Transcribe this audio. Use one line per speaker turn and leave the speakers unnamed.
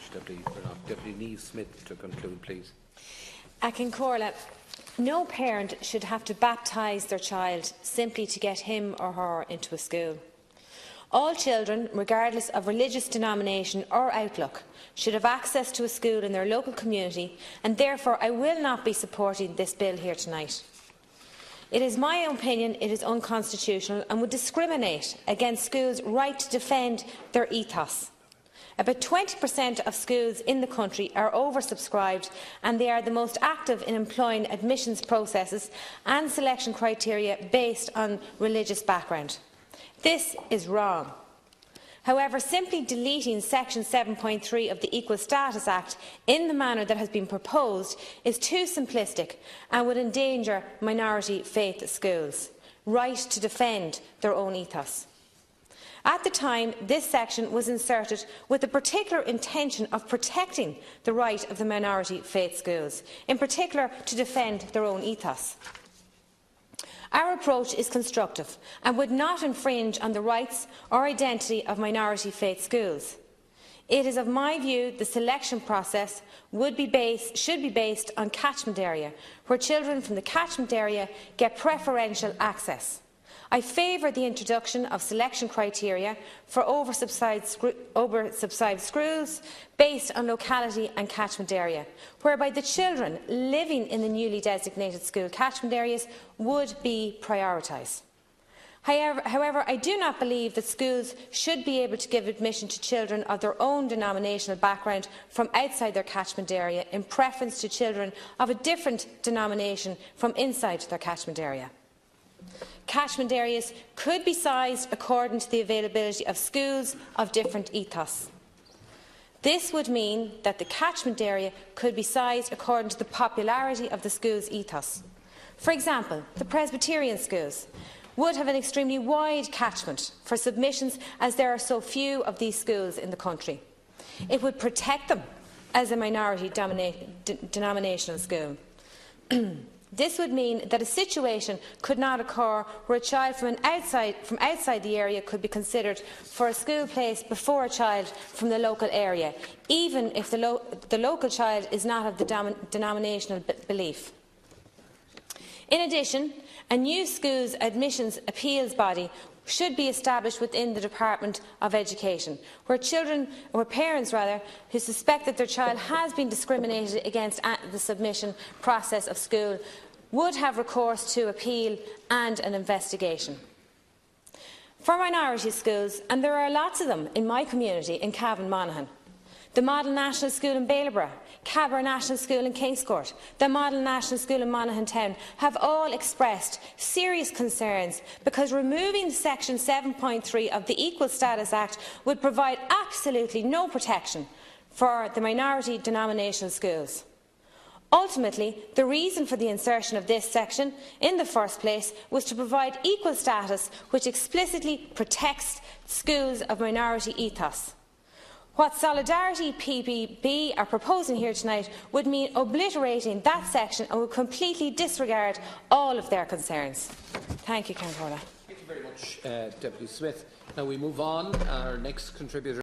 much, Deputy Burnock. Deputy Neve Smith to conclude, please.
Cheann Comhairle, no parent should have to baptise their child simply to get him or her into a school. All children, regardless of religious denomination or outlook, should have access to a school in their local community, and therefore I will not be supporting this bill here tonight. It is my opinion it is unconstitutional and would discriminate against schools' right to defend their ethos. About 20% of schools in the country are oversubscribed, and they are the most active in employing admissions processes and selection criteria based on religious background. This is wrong. However, simply deleting Section 7.3 of the Equal Status Act in the manner that has been proposed is too simplistic and would endanger minority faith schools' right to defend their own ethos. At the time, this section was inserted with the particular intention of protecting the right of the minority faith schools, in particular to defend their own ethos. Our approach is constructive and would not infringe on the rights or identity of minority faith schools. It is of my view the selection process should be based on catchment area, where children from the catchment area get preferential access. I favour the introduction of selection criteria for oversubscribed schools based on locality and catchment area, whereby the children living in the newly designated school catchment areas would be prioritised. However, I do not believe that schools should be able to give admission to children of their own denominational background from outside their catchment area in preference to children of a different denomination from inside their catchment area. Catchment areas could be sized according to the availability of schools of different ethos. This would mean that the catchment area could be sized according to the popularity of the school's ethos. For example, the Presbyterian schools would have an extremely wide catchment for submissions, as there are so few of these schools in the country. It would protect them as a minority denominational school. This would mean that a situation could not occur where a child from outside the area could be considered for a school place before a child from the local area, even if the local child is not of the denominational belief. In addition, a new schools admissions appeals body should be established within the Department of Education, where parents who suspect that their child has been discriminated against at the submission process of school would have recourse to appeal and an investigation. For minority schools, and there are lots of them in my community in Cavan Monaghan, the Model National School in Bailieborough, Cabra National School in Kingscourt, the Model National School in Monaghan Town have all expressed serious concerns because removing Section 7.3 of the Equal Status Act would provide absolutely no protection for the minority denominational schools. Ultimately, the reason for the insertion of this section in the first place was to provide equal status, which explicitly protects schools of minority ethos. What Solidarity PPB are proposing here tonight would mean obliterating that section and would completely disregard all of their concerns. Thank you, Cheann Comhairle.
Thank you very much, Deputy Smith. Now we move on. Our next contributor